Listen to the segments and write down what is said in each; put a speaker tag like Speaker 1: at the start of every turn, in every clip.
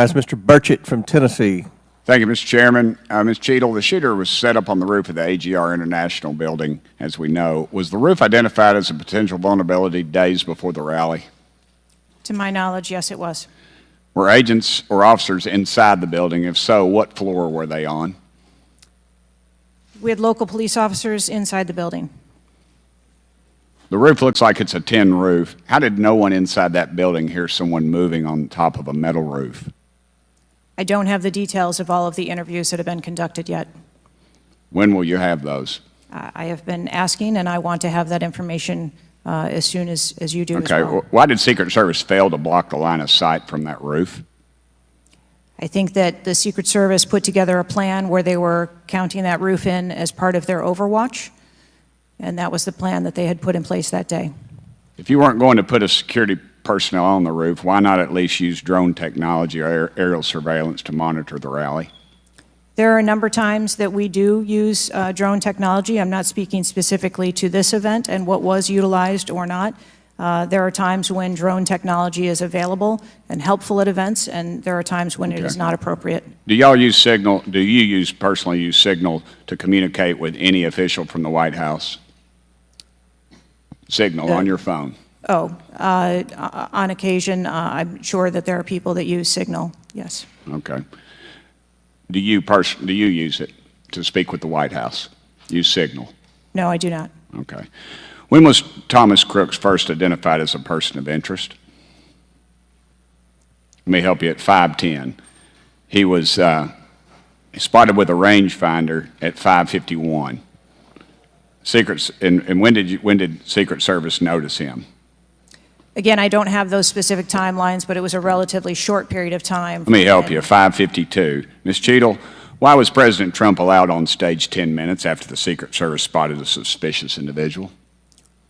Speaker 1: As Mr. Burchett from Tennessee.
Speaker 2: Thank you, Mr. Chairman. Ms. Cheadle, the shooter was set up on the roof of the AGR International building, as we know. Was the roof identified as a potential vulnerability days before the rally?
Speaker 3: To my knowledge, yes, it was.
Speaker 2: Were agents or officers inside the building? If so, what floor were they on?
Speaker 3: We had local police officers inside the building.
Speaker 2: The roof looks like it's a tin roof. How did no one inside that building hear someone moving on top of a metal roof?
Speaker 3: I don't have the details of all of the interviews that have been conducted yet.
Speaker 2: When will you have those?
Speaker 3: I have been asking, and I want to have that information as soon as you do as
Speaker 2: Okay.
Speaker 3: well.
Speaker 2: Why did Secret Service fail to block the line of sight from that roof?
Speaker 3: I think that the Secret Service put together a plan where they were counting that roof in as part of their overwatch, and that was the plan that they had put in place that day.
Speaker 2: If you weren't going to put a security personnel on the roof, why not at least use drone technology or aerial surveillance to monitor the rally?
Speaker 3: There are a number of times that we do use drone technology. I'm not speaking specifically to this event and what was utilized or not. There are times when drone technology is available and helpful at events, and there are times when it is not appropriate.
Speaker 2: Do y'all use Signal? Do you personally use Signal to communicate with any official from the White House? Signal on your phone?
Speaker 3: Oh, on occasion, I'm sure that there are people that use Signal, yes.
Speaker 2: Okay. Do you use it to speak with the White House? Use Signal?
Speaker 3: No, I do not.
Speaker 2: Okay. When was Thomas Crooks first identified as a person of interest? Let me help you. At 5:10, he was spotted with a rangefinder at 5:51. And when did Secret Service notice him?
Speaker 3: Again, I don't have those specific timelines, but it was a relatively short period of time.
Speaker 2: Let me help you. 5:52. Ms. Cheadle, why was President Trump allowed on stage 10 minutes after the Secret Service spotted a suspicious individual?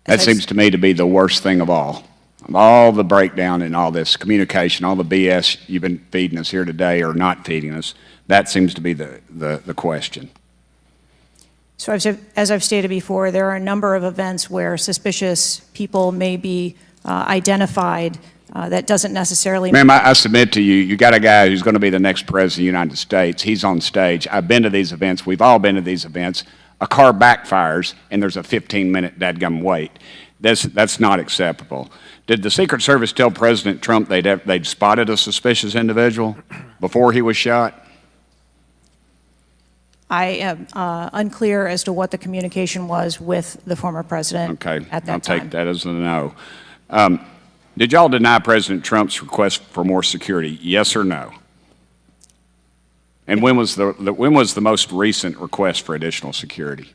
Speaker 2: That seems to me to be the worst thing of all. Of all the breakdown in all this communication, all the BS you've been feeding us here today or not feeding us, that seems to be the question.
Speaker 3: So as I've stated before, there are a number of events where suspicious people may be identified. That doesn't necessarily...
Speaker 2: Ma'am, I submit to you, you got a guy who's going to be the next president of the United States. He's on stage. I've been to these events. We've all been to these events. A car backfires, and there's a 15-minute dadgum wait. That's not acceptable. Did the Secret Service tell President Trump they'd spotted a suspicious individual before he was shot?
Speaker 3: I am unclear as to what the communication was with the former president at that time.
Speaker 2: I'll take that as a no. Did y'all deny President Trump's request for more security, yes or no? And when was the most recent request for additional security?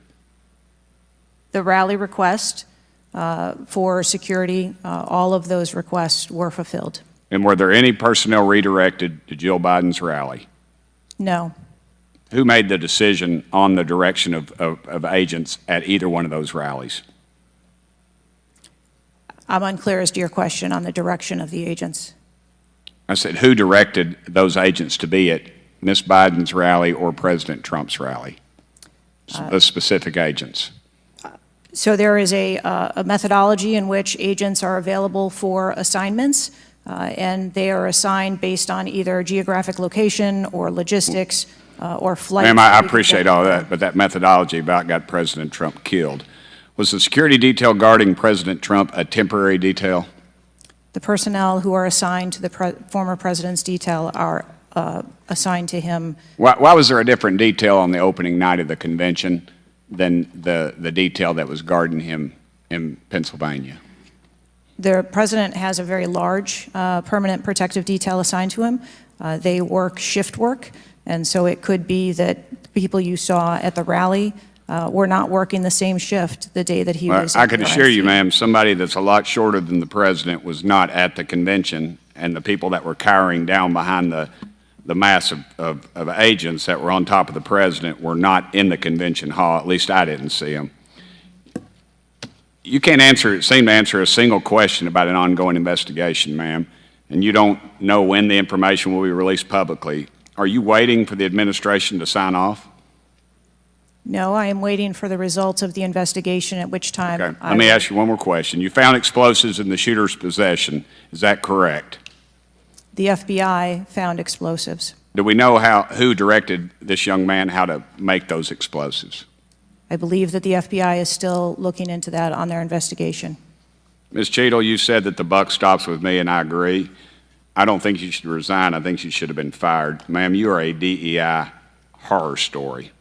Speaker 3: The rally request for security, all of those requests were fulfilled.
Speaker 2: And were there any personnel redirected to Jill Biden's rally?
Speaker 3: No.
Speaker 2: Who made the decision on the direction of agents at either one of those rallies?
Speaker 3: I'm unclear as to your question on the direction of the agents.
Speaker 2: I said, who directed those agents to be at Ms. Biden's rally or President Trump's rally? The specific agents.
Speaker 3: So there is a methodology in which agents are available for assignments, and they are assigned based on either geographic location or logistics or flight.
Speaker 2: Ma'am, I appreciate all that, but that methodology about got President Trump killed. Was the security detail guarding President Trump a temporary detail?
Speaker 3: The personnel who are assigned to the former president's detail are assigned to him.
Speaker 2: Why was there a different detail on the opening night of the convention than the detail that was guarding him in Pennsylvania?
Speaker 3: The president has a very large permanent protective detail assigned to him. They work shift work, and so it could be that people you saw at the rally were not working the same shift the day that he was.
Speaker 2: I can assure you, ma'am, somebody that's a lot shorter than the president was not at the convention, and the people that were cowering down behind the mass of agents that were on top of the president were not in the convention hall. At least I didn't see them. You can't seem to answer a single question about an ongoing investigation, ma'am, and you don't know when the information will be released publicly. Are you waiting for the administration to sign off?
Speaker 3: No, I am waiting for the results of the investigation, at which time...
Speaker 2: Okay. Let me ask you one more question. You found explosives in the shooter's possession. Is that correct?
Speaker 3: the FBI found explosives.
Speaker 2: Do we know who directed this young man how to make those explosives?
Speaker 3: I believe that the FBI is still looking into that on their investigation.
Speaker 2: Ms. Cheadle, you said that the buck stops with me, and I agree. I don't think you should resign. I think you should have been fired. Ma'am, you are a DEI horror story.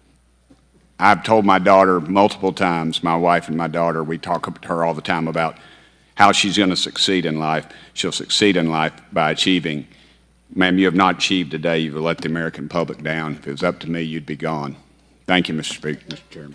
Speaker 2: I've told my daughter multiple times, my wife and my daughter, we talk to her all the time about how she's going to succeed in life. She'll succeed in life by achieving. Ma'am, you have not achieved today. You've let the American public down. If it was up to me, you'd be gone. Thank you, Mr. Speaker, Mr. Chairman.